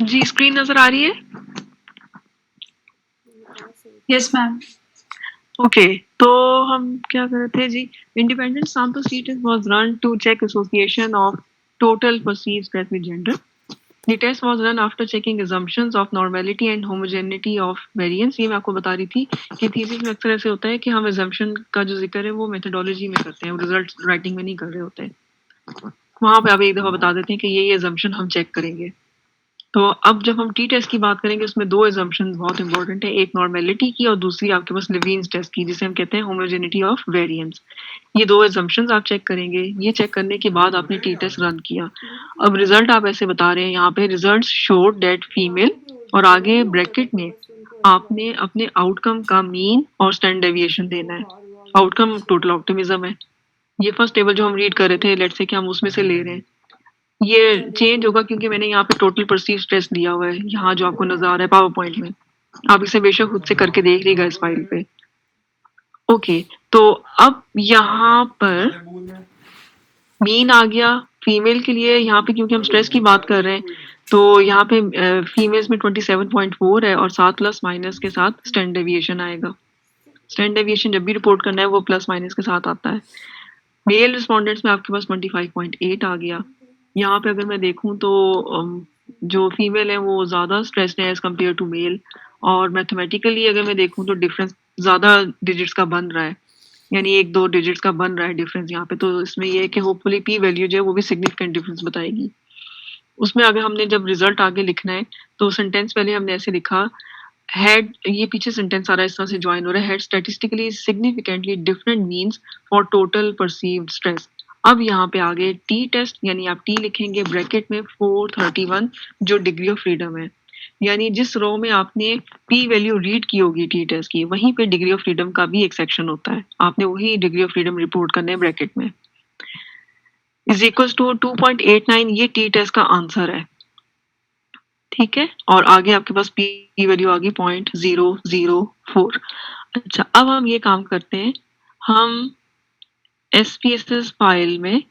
जी screen नजर आ रही है? Yes ma'am. ओके, तो हम क्या कर रहे थे जी? Independent sample test was run to check association of total perceived stress with gender. The test was run after checking assumptions of normality and homogeneity of variance. ये मैं आपको बता रही थी कि थीसिस में अक्सर ऐसे होता है कि हम assumption का जो जिक्र है वो मेथोडोलॉजी में करते हैं, रिजल्ट राइटिंग में नहीं कर रहे होते हैं. वहां पे आप एक दफा बता देते हैं कि ये assumption हम चेक करेंगे. तो अब जब हम टी टेस्ट की बात करेंगे उसमें दो assumptions बहुत इंपॉर्टेंट है, एक नॉर्मेलिटी की और दूसरी आपके पास लेविन्स टेस्ट की जिसे हम कहते हैं होमोजेनिटी ऑफ वेरिएंस. ये दो assumptions आप चेक करेंगे. ये चेक करने के बाद आपने टी टेस्ट रन किया. अब रिजल्ट आप ऐसे बता रहे हैं यहाँ पे रिजल्ट्स शोड दैट फीमेल और आगे ब्रैकेट में आपने अपने आउटकम का मीन और स्टैंडर्ड डेविएशन देना है. आउटकम टोटल ऑप्टिमिज्म है. ये फर्स्ट टेबल जो हम रीड कर रहे थे लेट्स से कि हम उसमें से ले रहे हैं. ये चेंज होगा क्योंकि मैंने यहाँ पे टोटल परसीव स्ट्रेस दिया हुआ है, यहाँ जो आपको नजर आ रहा है पावर पॉइंट में. आप इसे बेशक खुद से करके देख लीजिएगा इस फाइल पे. ओके, तो अब यहाँ पर मीन आ गया फीमेल के लिए. यहाँ पे क्योंकि हम स्ट्रेस की बात कर रहे हैं तो यहाँ पे फीमेल्स में 27.4 है और साथ प्लस माइनस के साथ स्टैंडर्ड डेविएशन आएगा. स्टैंडर्ड डेविएशन जब भी रिपोर्ट करना है वो प्लस माइनस के साथ आता है. मेल रिस्पोंडेंट्स में आपके पास 25.8 आ गया. यहाँ पे अगर मैं देखूं तो जो फीमेल है वो ज़्यादा स्ट्रेस्ड है एज कम्पेयर टू मेल. और मैथमेटिकली अगर मैं देखूं तो डिफरेंस ज़्यादा डिजिट्स का बन रहा है, यानी 1-2 डिजिट्स का बन रहा है डिफरेंस यहाँ पे. तो इसमें ये है कि होपफुली पी वैल्यू जो है वो भी सिग्निफिकेंट डिफरेंस बताएगी. उसमें अगर हमने जब रिजल्ट आगे लिखना है तो सेंटेंस पहले हमने ऐसे लिखा हैड, ये पीछे सेंटेंस आ रहा है इस तरह से ज्वाइन हो रहा है, had statistically significantly different means for total perceived stress. अब यहाँ पे आगे टी टेस्ट यानी आप टी लिखेंगे ब्रैकेट में 431 जो डिग्री ऑफ फ्रीडम है, यानी जिस रो में आपने पी वैल्यू रीड की होगी टी टेस्ट की वहीं पे डिग्री ऑफ फ्रीडम का भी एक सेक्शन होता है. आपने वही डिग्री ऑफ फ्रीडम रिपोर्ट करना है ब्रैकेट में. इज इक्वल टू 2.89 ये टी टेस्ट का आंसर है. ठीक है, और आगे आपके पास पी वैल्यू आ गई 0.004. अच्छा, अब हम ये काम करते हैं, हम SPSS फाइल में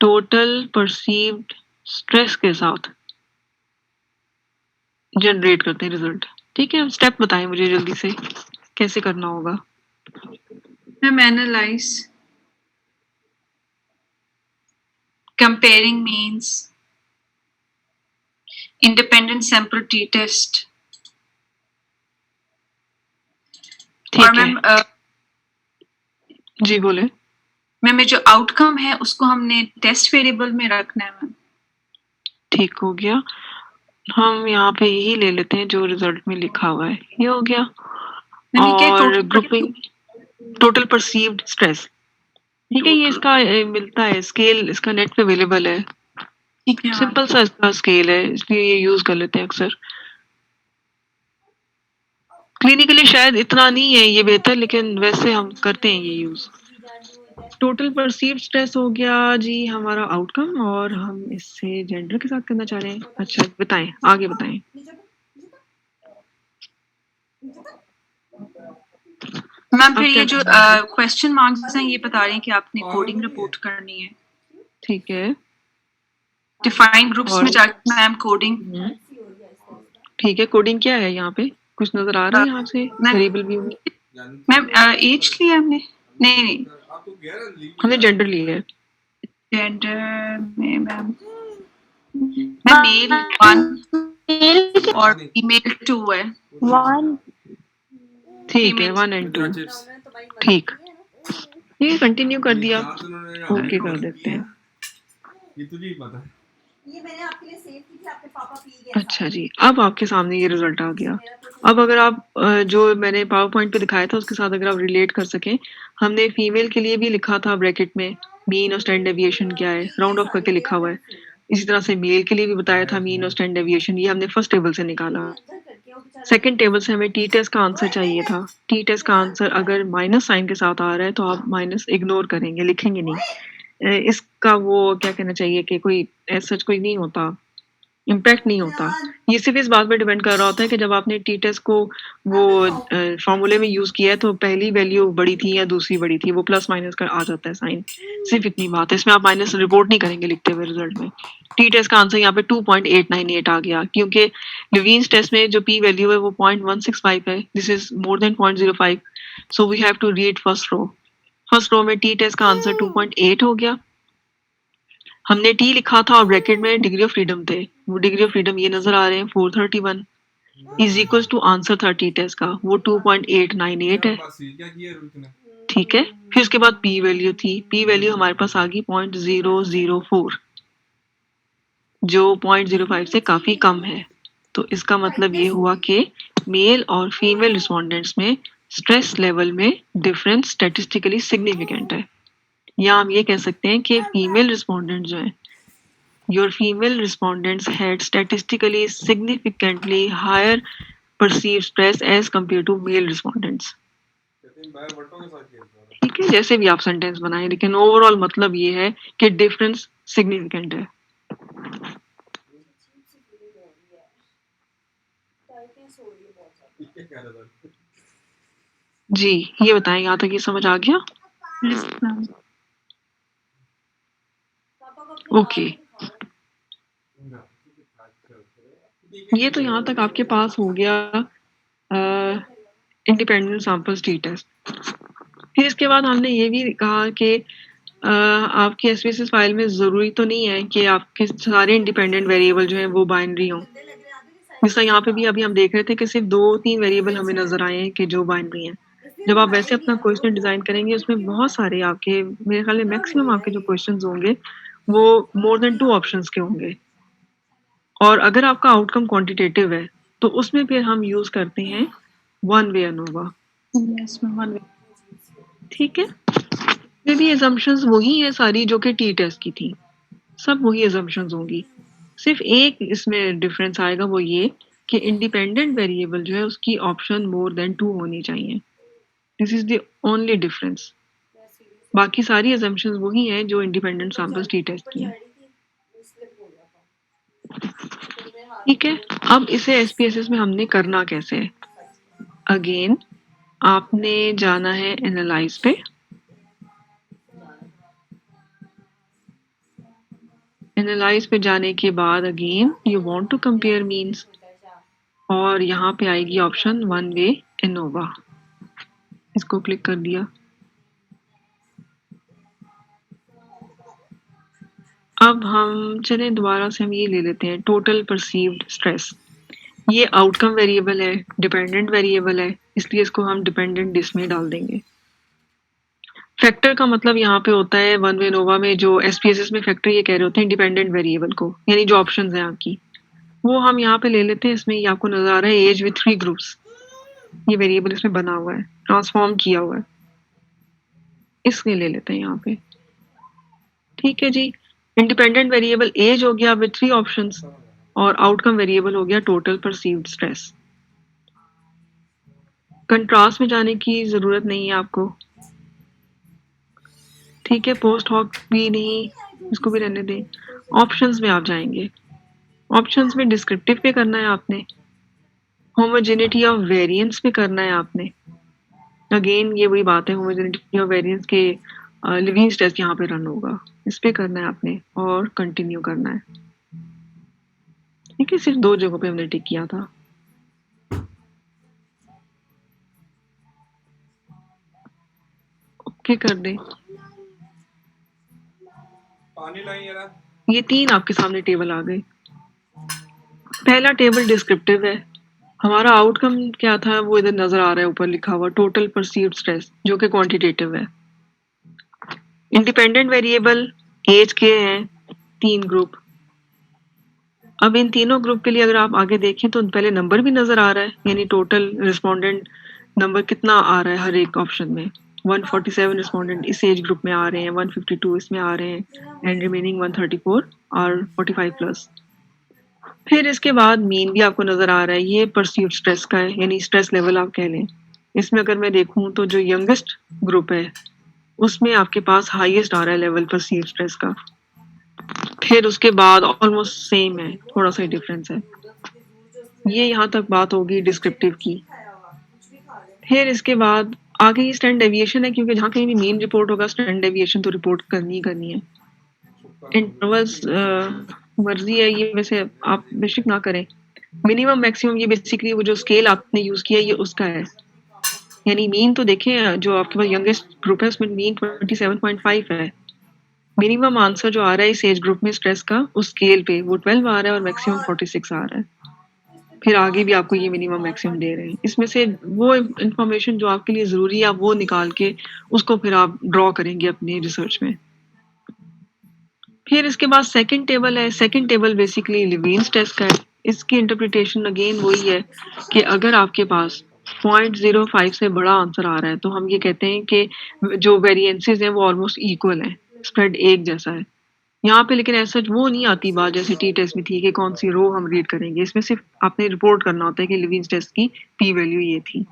टोटल परसीव्ड स्ट्रेस के साथ जनरेट करते हैं रिजल्ट. ठीक है, स्टेप बताएं मुझे जल्दी से कैसे करना होगा. Ma'am analyse, comparing means, independent sample t test. और मैम जी बोले. मैम जो आउटकम है उसको हमने टेस्ट वेरिएबल में रखना है मैम. ठीक हो गया, हम यहाँ पे यही ले लेते हैं जो रिजल्ट में लिखा हुआ है. ये हो गया. और ग्रुपिंग टोटल परसीव्ड स्ट्रेस. ठीक है, ये इसका मिलता है स्केल, इसका नेट पे अवेलेबल है. सिंपल सा इसका स्केल है इसलिए ये यूज कर लेते हैं अक्सर. क्लिनिकली शायद इतना नहीं है ये बेहतर, लेकिन वैसे हम करते हैं ये यूज. टोटल परसीव्ड स्ट्रेस हो गया जी हमारा आउटकम, और हम इससे जेंडर के साथ करना चाह रहे हैं. अच्छा बताएं, आगे बताएं. मैम फिर ये जो क्वेश्चन मार्क्स हैं ये बता रहे हैं कि आपने कोडिंग रिपोर्ट करनी है. ठीक है, डिफाइन ग्रुप्स में जाके मैम कोडिंग. ठीक है, कोडिंग क्या है यहाँ पे कुछ नजर आ रहा है यहाँ से वेरिएबल व्यू में? मैम एज लिया हमने? नहीं हमने जेंडर लिया है. जेंडर में मैम मेल 1 और फीमेल 2 है. 1 ठीक है, 1 और 2 ठीक. ये कंटिन्यू कर दिया, ओके कर देते हैं. ये तुझे ही पता है. ये मैंने आपके लिए सेव की थी, आपके पापा पी गए. अच्छा जी, अब आपके सामने ये रिजल्ट आ गया. अब अगर आप जो मैंने पावर पॉइंट पे दिखाया था उसके साथ अगर आप रिलेट कर सकें, हमने फीमेल के लिए भी लिखा था ब्रैकेट में मीन और स्टैंडर्ड डेविएशन क्या है, राउंड ऑफ करके लिखा हुआ है. इसी तरह से मेल के लिए भी बताया था मीन और स्टैंडर्ड डेविएशन, ये हमने फर्स्ट टेबल से निकाला. सेकंड टेबल से हमें टी टेस्ट का आंसर चाहिए था. टी टेस्ट का आंसर अगर माइनस साइन के साथ आ रहा है तो आप माइनस इग्नोर करेंगे, लिखेंगे नहीं. इसका वो क्या कहना चाहिए कि कोई ऐसा कोई नहीं होता इम्पैक्ट नहीं होता। ये सिर्फ इस बात पे डिपेंड कर रहा होता है कि जब आपने टी टेस्ट को वो फॉर्मूले में यूज किया है तो पहली वैल्यू बड़ी थी या दूसरी बड़ी थी, वो प्लस माइनस का आ जाता है साइन। सिर्फ इतनी बात है, इसमें आप माइनस रिपोर्ट नहीं करेंगे लिखते हुए रिजल्ट में। टी टेस्ट का आंसर यहाँ पे 2.898 आ गया, क्योंकि लिवीन्स टेस्ट में जो पी वैल्यू है वो 0.165 है। This is more than 0.05, so we have to read first row. First row में टी टेस्ट का आंसर 2.8 हो गया। हमने टी लिखा था और ब्रैकेट में डिग्री ऑफ फ्रीडम थे, वो डिग्री ऑफ फ्रीडम ये नजर आ रहे हैं 431 इज इक्वल टू आंसर था टी टेस्ट का, वो 2.898 है। क्या किया रूथ ने? ठीक है, फिर उसके बाद पी वैल्यू थी, पी वैल्यू हमारे पास आ गई 0.004 जो 0.05 से काफी कम है। तो इसका मतलब ये हुआ कि मेल और फीमेल रिस्पोंडेंट्स में स्ट्रेस लेवल में डिफरेंस स्टैटिस्टिकली सिग्निफिकेंट है। या हम ये कह सकते हैं कि फीमेल रिस्पोंडेंट जो है, your female respondents had statistically significantly higher perceived stress as compared to male respondents। ठीक है, जैसे भी आप सेंटेंस बनाएं, लेकिन ओवरऑल मतलब ये है कि डिफरेंस सिग्निफिकेंट है। जी, ये बताएं, यहाँ तक ये समझ आ गया? ओके, ये तो यहाँ तक आपके पास हो गया इंडिपेंडेंट सैंपल्स टी टेस्ट। फिर इसके बाद हमने ये भी कहा कि आपके एसपीएसएस फाइल में ज़रूरी तो नहीं है कि आपके सारे इंडिपेंडेंट वेरिएबल जो हैं वो बाइनरी हों। जैसा यहाँ पे भी अभी हम देख रहे थे कि सिर्फ 2-3 वेरिएबल हमें नजर आए हैं कि जो बाइनरी हैं। जब आप वैसे अपना क्वेश्चन डिजाइन करेंगे उसमें बहुत सारे आपके, मेरे ख्याल में मैक्सिमम आपके जो क्वेश्चंस होंगे वो मोर देन 2 ऑप्शंस के होंगे। और अगर आपका आउटकम क्वांटिटेटिव है तो उसमें फिर हम यूज करते हैं वन वे अनोवा। ठीक है, ये भी assumptions वही है सारी जो कि टी टेस्ट की थी, सब वही assumptions होंगी। सिर्फ एक इसमें डिफरेंस आएगा, वो ये कि इंडिपेंडेंट वेरिएबल जो है उसकी ऑप्शन मोर देन 2 होनी चाहिए। This is the only difference. बाकी सारी assumptions वही हैं जो इंडिपेंडेंट सैंपल्स टी टेस्ट की हैं। ठीक है, अब इसे एसपीएसएस में हमने करना कैसे है? अगेन आपने जाना है एनालाइज पे, एनालाइज पे जाने के बाद again you want to compare means, और यहाँ पे आएगी ऑप्शन वन वे एनोवा। इसको क्लिक कर दिया। अब हम चले दोबारा से हम ये ले लेते हैं टोटल परसीव्ड स्ट्रेस। ये आउटकम वेरिएबल है, डिपेंडेंट वेरिएबल है, इसलिए इसको हम डिपेंडेंट डिस में डाल देंगे। फैक्टर का मतलब यहाँ पे होता है वन वे नोवा में, जो एसपीएसएस में फैक्टर ये कह रहे होते हैं इंडिपेंडेंट वेरिएबल को, यानी जो ऑप्शंस हैं आपकी वो हम यहाँ पे ले लेते हैं। इसमें ये आपको नजर आ रहा है एज विथ 3 ग्रुप्स, ये वेरिएबल इसमें बना हुआ है, ट्रांसफॉर्म किया हुआ है, इसलिए ले लेते हैं यहाँ पे। ठीक है जी, इंडिपेंडेंट वेरिएबल एज हो गया विथ 3 ऑप्शंस और आउटकम वेरिएबल हो गया टोटल परसीव्ड स्ट्रेस। कंट्रास्ट में जाने की जरूरत नहीं है आपको। ठीक है, पोस्ट हॉक भी नहीं, इसको भी रहने दें। ऑप्शंस में आप जाएंगे, ऑप्शंस में डिस्क्रिप्टिव पे करना है आपने, होमोजेनिटी ऑफ वेरिएंस पे करना है आपने। अगेन ये वही बात है, होमोजेनिटी ऑफ वेरिएंस के लिविंग्स टेस्ट यहाँ पे रन होगा, इस पे करना है आपने और कंटिन्यू करना है। ठीक है, सिर्फ 2 जगहों पे हमने टिक किया था। ओके कर दें। पानी लाई यार। ये 3 आपके सामने टेबल आ गए। पहला टेबल डिस्क्रिप्टिव है, हमारा आउटकम क्या था वो इधर नजर आ रहा है, ऊपर लिखा हुआ टोटल परसीव्ड स्ट्रेस, जो कि क्वांटिटेटिव है। इंडिपेंडेंट वेरिएबल एज के हैं 3 ग्रुप। अब इन तीनों ग्रुप के लिए अगर आप आगे देखें तो पहले नंबर भी नजर आ रहा है, यानी टोटल रिस्पोंडेंट नंबर कितना आ रहा है हर एक ऑप्शन में। 147 रिस्पोंडेंट इस एज ग्रुप में आ रहे हैं, 152 इसमें आ रहे हैं, एंड रिमेनिंग 134 और 45 प्लस। फिर इसके बाद मीन भी आपको नजर आ रहा है, ये परसीव्ड स्ट्रेस का है, यानी स्ट्रेस लेवल आप कह लें। इसमें अगर मैं देखूं तो जो यंगेस्ट ग्रुप है उसमें आपके पास हाईएस्ट आ रहा है लेवल परसीव्ड स्ट्रेस का। फिर उसके बाद ऑलमोस्ट सेम है, थोड़ा सा डिफरेंस है। ये यहाँ तक बात होगी डिस्क्रिप्टिव की। फिर इसके बाद आगे ये स्टैंडर्ड डेविएशन है, क्योंकि जहाँ कहीं भी मीन रिपोर्ट होगा स्टैंडर्ड डेविएशन तो रिपोर्ट करनी ही करनी है। इंटरवल्स मर्जी है, ये वैसे आप बेशक ना करें। मिनिमम मैक्सिमम ये बेसिकली वो जो स्केल आपने यूज किया ये उसका है, यानी मीन तो देखें जो आपके पास यंगेस्ट ग्रुप है उसमें मीन 27.5 है। मिनिमम आंसर जो आ रहा है इस एज ग्रुप में स्ट्रेस का उस स्केल पे वो 12 आ रहा है और मैक्सिमम 46 आ रहा है। फिर आगे भी आपको ये मिनिमम मैक्सिमम दे रहे हैं, इसमें से वो इंफॉर्मेशन जो आपके लिए जरूरी है आप वो निकाल के उसको फिर आप ड्रॉ करेंगे अपनी रिसर्च में। फिर इसके बाद सेकंड टेबल है। सेकंड टेबल बेसिकली लिवीन्स टेस्ट का है। इसकी इंटरप्रिटेशन अगेन वही है कि अगर आपके पास 0.05 से बड़ा आंसर आ रहा है तो हम ये कहते हैं कि जो वेरिएंसेस हैं वो ऑलमोस्ट इक्वल है, स्प्रेड एक जैसा है। यहाँ पे लेकिन ऐसा वो नहीं आती बात जैसे टी टेस्ट में थी कि कौन सी रो हम रीड करेंगे। इसमें सिर्फ आपने रिपोर्ट करना होता है कि लिवीन्स टेस्ट की पी वैल्यू ये थी।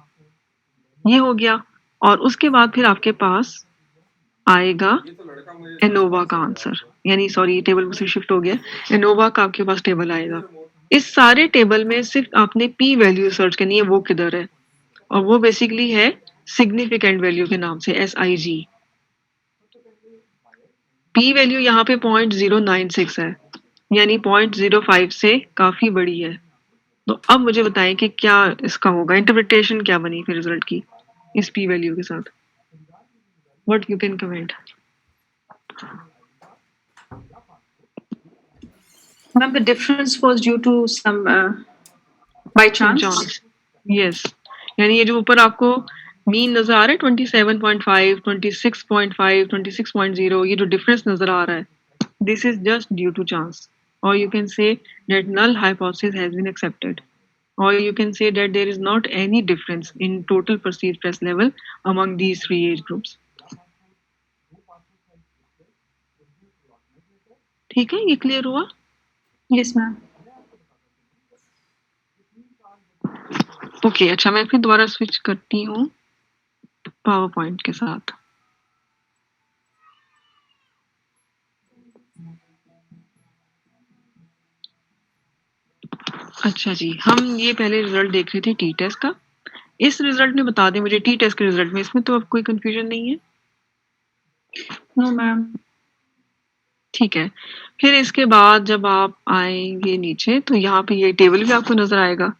ये हो गया और उसके बाद फिर आपके पास आएगा एनोवा का आंसर, यानी सॉरी टेबल में से शिफ्ट हो गया, एनोवा का आपके पास टेबल आएगा। इस सारे टेबल में सिर्फ आपने पी वैल्यू सर्च करनी है वो किधर है, और वो बेसिकली है सिग्निफिकेंट वैल्यू के नाम से SIG। पी वैल्यू यहाँ पे 0.096 है, यानी 0.05 से काफी बड़ी है। तो अब मुझे बताएं कि क्या इसका होगा, इंटरप्रिटेशन क्या बनी फिर रिजल्ट की इस पी वैल्यू के साथ। What you can comment. Ma'am, the difference was due to some by chance. Yes, यानी ये जो ऊपर आपको मीन नजर आ रहा है 27.5, 26.5, 26.0, ये जो डिफरेंस नजर आ रहा है this is just due to chance, और you can say that null hypothesis has been accepted, or you can say that there is not any difference in total perceived stress level among these three age groups. ठीक है, ये clear हुआ? Yes, ma'am. Okay अच्छा, मैं फिर दोबारा switch करती हूँ पावर पॉइंट के साथ। अच्छा जी, हम ये पहले रिजल्ट देख रहे थे टी टेस्ट का। इस रिजल्ट में बता दें मुझे, टी टेस्ट के रिजल्ट में इसमें तो अब कोई कंफ्यूजन नहीं है? No, ma'am. ठीक है, फिर इसके बाद जब आप आएंगे नीचे तो यहाँ पे ये टेबल भी आपको नजर आएगा,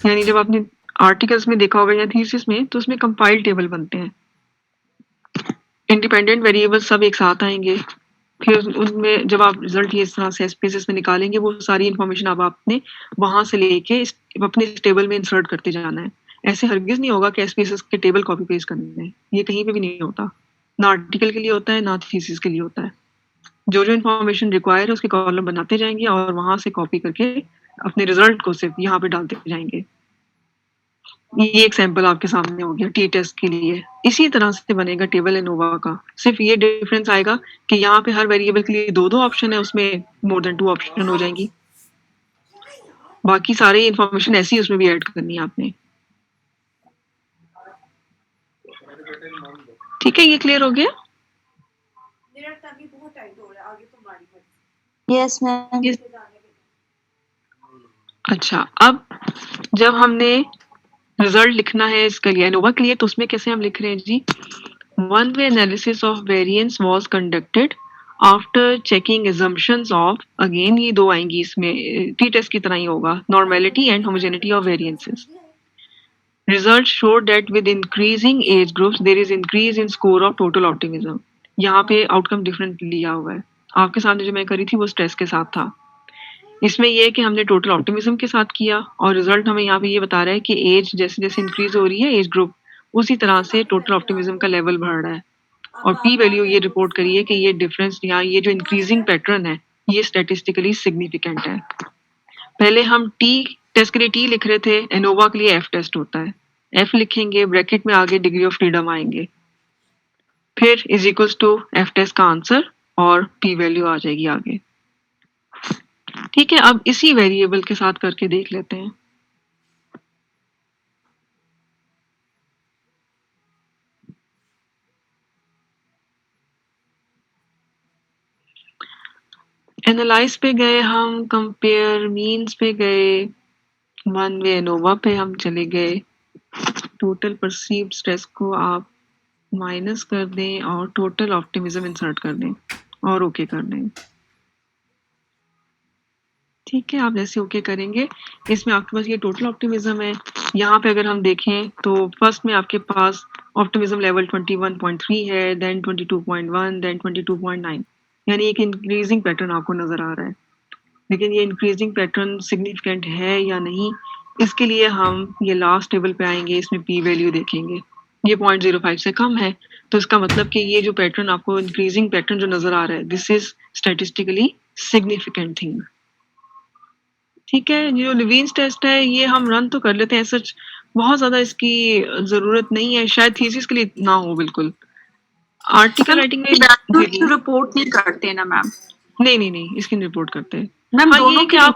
यानी जब आपने आर्टिकल्स में देखा होगा या थीसिस में तो उसमें कंपाइल्ड टेबल बनते हैं, इंडिपेंडेंट वेरिएबल सब एक साथ आएंगे। फिर उनमें जब आप रिजल्ट ये इस तरह से एसपीएसएस में निकालेंगे वो सारी इन्फॉर्मेशन अब आपने वहां से लेके अपने इस टेबल में इंसर्ट करते जाना है। ऐसे हरगिज नहीं होगा कि एसपीएसएस के टेबल कॉपी पेस्ट करने हैं, ये कहीं पे भी नहीं होता, ना आर्टिकल के लिए होता है ना थीसिस के लिए होता है। जो जो इन्फॉर्मेशन रिक्वायर है उसके कॉलम बनाते जाएंगे और वहां से कॉपी करके अपने रिजल्ट को सिर्फ यहाँ पे डालते जाएंगे। ये एक सैंपल आपके सामने हो गया टी टेस्ट के लिए। इसी तरह से बनेगा टेबल एनोवा का, सिर्फ ये डिफरेंस आएगा कि यहाँ पे हर वेरिएबल के लिए दो ऑप्शन है, उसमें मोर देन 2 ऑप्शन हो जाएंगी। बाकी सारी इन्फॉर्मेशन ऐसी उसमें भी ऐड करनी है आपने। ठीक है, ये क्लियर हो गया? मेरा तभी बहुत टाइट हो रहा है, आगे तुम्हारी मर्जी। Yes ma'am. अच्छा, अब जब हमने रिजल्ट लिखना है इसके लिए एनोवा के लिए तो उसमें कैसे हम लिख रहे हैं जी, one way analysis of variance was conducted after checking assumptions of, again ये दो आएंगी इसमें टी टेस्ट की तरह ही होगा, normality and homogeneity of variances. Results showed that with increasing age groups there is increase in score of total optimism। यहाँ पे outcome different लिया हुआ है, आपके सामने जो मैं करी थी वो स्ट्रेस के साथ था, इसमें ये है कि हमने टोटल ऑप्टिमिज्म के साथ किया और रिजल्ट हमें यहाँ पे ये बता रहा है कि एज जैसे जैसे इंक्रीज हो रही है एज ग्रुप उसी तरह से टोटल ऑप्टिमिज्म का लेवल बढ़ रहा है। और पी वैल्यू ये रिपोर्ट करी है कि ये डिफरेंस यहाँ ये जो इंक्रीजिंग पैटर्न है ये स्टैटिस्टिकली सिग्निफिकेंट है। पहले हम टी टेस्ट के लिए टी लिख रहे थे, एनोवा के लिए एफ टेस्ट होता है, एफ लिखेंगे ब्रैकेट में आगे डिग्री ऑफ फ्रीडम आएंगे, फिर is equals to F test का आंसर और पी वैल्यू आ जाएगी आगे। ठीक है, अब इसी वेरिएबल के साथ करके देख लेते हैं। एनालाइज पे गए हम, कंपेयर मीन्स पे गए, वन वे एनोवा पे हम चले गए। टोटल परसीव्ड स्ट्रेस को आप माइनस कर दें और टोटल ऑप्टिमिज्म इंसर्ट कर दें और ओके कर दें। ठीक है, आप जैसे ओके करेंगे, इसमें आपके पास ये टोटल ऑप्टिमिज्म है। यहाँ पे अगर हम देखें तो फर्स्ट में आपके पास ऑप्टिमिज्म लेवल 21.3 है, देन 22.1, देन 22.9, यानी एक इंक्रीजिंग पैटर्न आपको नजर आ रहा है। लेकिन ये इंक्रीजिंग पैटर्न सिग्निफिकेंट है या नहीं, इसके लिए हम ये लास्ट टेबल पे आएंगे, इसमें पी वैल्यू देखेंगे। ये 0.05 से कम है, तो इसका मतलब कि ये जो पैटर्न आपको इंक्रीजिंग पैटर्न जो नजर आ रहा है, this is statistically significant thing. ठीक है, जो लिवीन्स टेस्ट है ये हम रन तो कर लेते हैं, सच बहुत ज्यादा इसकी जरूरत नहीं है, शायद थीसिस के लिए ना हो बिल्कुल। आर्टिकल राइटिंग में वैल्यू रिपोर्ट नहीं करते ना मैम? नहीं इसकी रिपोर्ट करते हैं मैम हाँ, दोनों ये कि के आप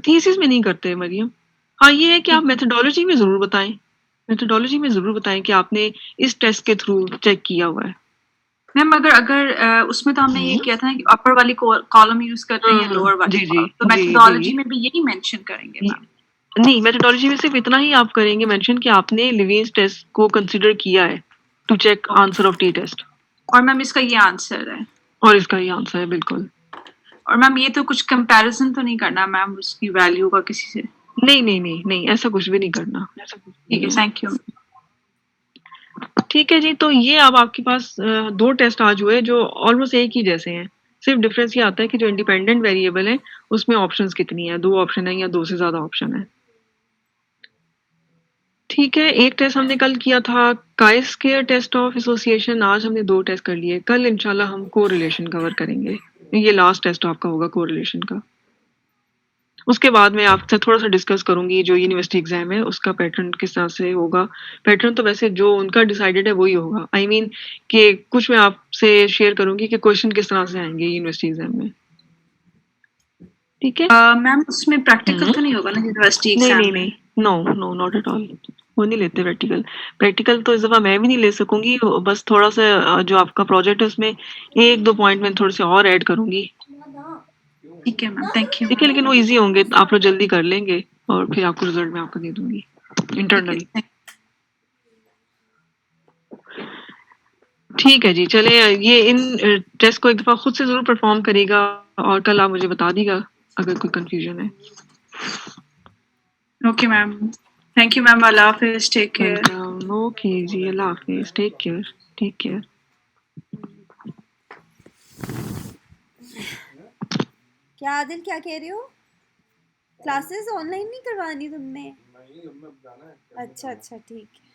थीसिस में नहीं करते मरियम। हाँ, ये है कि आप मेथोडोलॉजी में जरूर बताएं, मेथोडोलॉजी में जरूर बताएं कि आपने इस टेस्ट के थ्रू चेक किया हुआ है। मैम अगर उसमें तो हमने ये किया था ना कि अपर वाली कॉलम यूज करते हैं या लोअर वाली जी column, तो जी मेथोडोलॉजी में भी यही मेंशन करेंगे मैम? नहीं, मेथोडोलॉजी में सिर्फ इतना ही आप करेंगे मेंशन कि आपने लिवीन्स टेस्ट को कंसीडर किया है to check answer of t test, और मैम इसका ये आंसर है? और इसका ही आंसर है बिल्कुल। और मैम ये तो कुछ कंपैरिजन तो नहीं करना मैम उसकी वैल्यू का किसी से? नहीं, ऐसा कुछ भी नहीं करना। ठीक है, थैंक यू। ठीक है जी, तो ये अब आपके पास दो टेस्ट आज हुए जो ऑलमोस्ट एक ही जैसे हैं, सिर्फ डिफरेंस ये आता है कि जो इंडिपेंडेंट वेरिएबल है उसमें ऑप्शंस कितनी है, 2 ऑप्शन है या 2 से ज्यादा ऑप्शन है। ठीक है, एक टेस्ट हमने कल किया था काई-स्क्वायर टेस्ट ऑफ एसोसिएशन, आज हमने 2 टेस्ट कर लिए। कल इंशाल्लाह हम कोरिलेशन कवर करेंगे, ये लास्ट टेस्ट आपका होगा कोरिलेशन का। उसके बाद मैं आपसे थोड़ा-सा डिस्कस करूँगी जो यूनिवर्सिटी एग्ज़ाम है उसका पैटर्न किस तरह से होगा। पैटर्न तो वैसे जो उनका डिसाइडेड है वही होगा। आई मीन कि कुछ मैं आपसे शेयर करूँगी कि क्वेश्चन किस तरह से आएँगे यूनिवर्सिटी एग्ज़ाम में। ठीक है? मैम उसमें प्रैक्टिकल तो नहीं होगा ना यूनिवर्सिटी एग्जाम में? नहीं, नो नॉट एट ऑल। वो नहीं लेते प्रैक्टिकल। प्रैक्टिकल तो इस दफ़ा मैं भी नहीं ले सकूँगी, बस थोड़ा-सा जो आपका प्रोजेक्ट है उसमें 1-2 पॉइंट मैं थोड़े से और ऐड करूँगी। ठीक है मैम, थैंक यू। ठीक है, लेकिन वो ईज़ी होंगे, आप लोग जल्दी कर लेंगे और फिर आपको रिजल्ट मैं आपको दे दूँगी इंटरनली। ठीक है जी, चले ये इन टेस्ट को एक दफ़ा खुद से ज़रूर परफॉर्म करिएगा और कल आप मुझे बता दीजिएगा अगर कोई कंफ्यूजन है। Okay ma'am, thank you ma'am, अल्लाह हाफिज, टेक केयर। वेलकम, ओके जी, अल्लाह हाफिज, टेक केयर, टेक केयर। क्या आदिल, क्या कह रहे हो? क्लासेस ऑनलाइन नहीं करवानी तुमने? नहीं, अब मैं जाना है। अच्छा ठीक है।